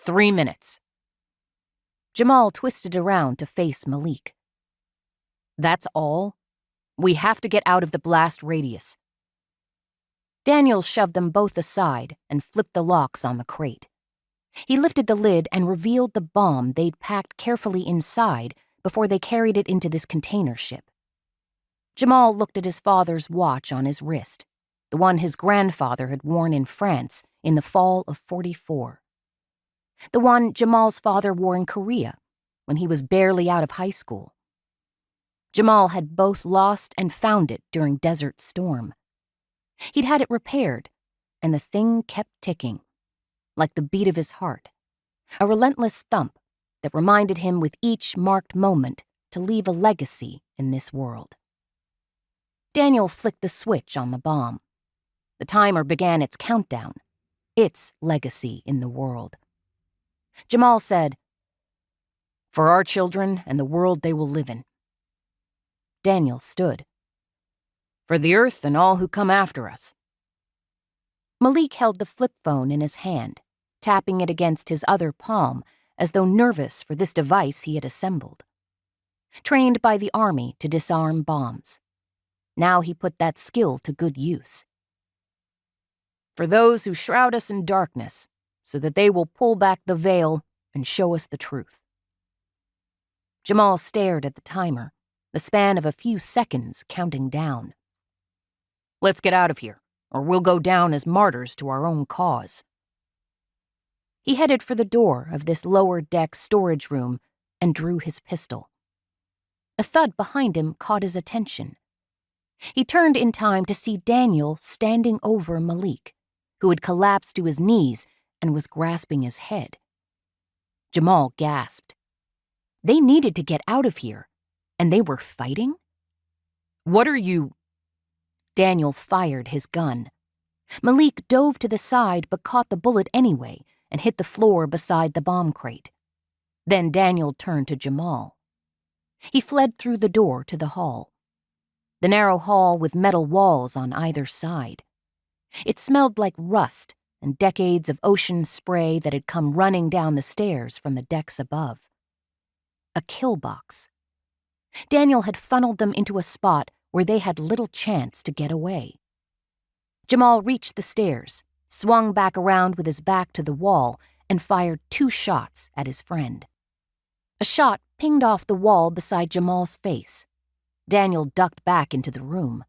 3 minutes. Jamal twisted around to face Malik. That's all? We have to get out of the blast radius. Daniel shoved them both aside and flipped the locks on the crate. He lifted the lid and revealed the bomb they'd packed carefully inside before they carried it into this container ship. Jamal looked at his father's watch on his wrist, the one his grandfather had worn in France in the fall of '44. The one Jamal's father wore in Korea when he was barely out of high school. Jamal had both lost and found it during Desert Storm. He'd had it repaired, and the thing kept ticking, like the beat of his heart, a relentless thump that reminded him with each marked moment to leave a legacy in this world. Daniel flicked the switch on the bomb. The timer began its countdown, its legacy in the world. Jamal said, "For our children and the world they will live in." Daniel stood. "For the earth and all who come after us." Malik held the flip phone in his hand, tapping it against his other palm as though nervous for this device he had assembled. Trained by the army to disarm bombs. Now he put that skill to good use. "For those who shroud us in darkness, so that they will pull back the veil and show us the truth." Jamal stared at the timer, the span of a few seconds counting down. "Let's get out of here, or we'll go down as martyrs to our own cause." He headed for the door of this lower-deck storage room and drew his pistol. A thud behind him caught his attention. He turned in time to see Daniel standing over Malik, who had collapsed to his knees and was grasping his head. Jamal gasped. They needed to get out of here, and they were fighting? "What are you—" Daniel fired his gun. Malik dove to the side but caught the bullet anyway and hit the floor beside the bomb crate. Then Daniel turned to Jamal. He fled through the door to the hall. The narrow hall with metal walls on either side. It smelled like rust and decades of ocean spray that had come running down the stairs from the decks above. A kill box. Daniel had funneled them into a spot where they had little chance to get away. Jamal reached the stairs, swung back around with his back to the wall, and fired 2 shots at his friend. A shot pinged off the wall beside Jamal's face. Daniel ducked back into the room.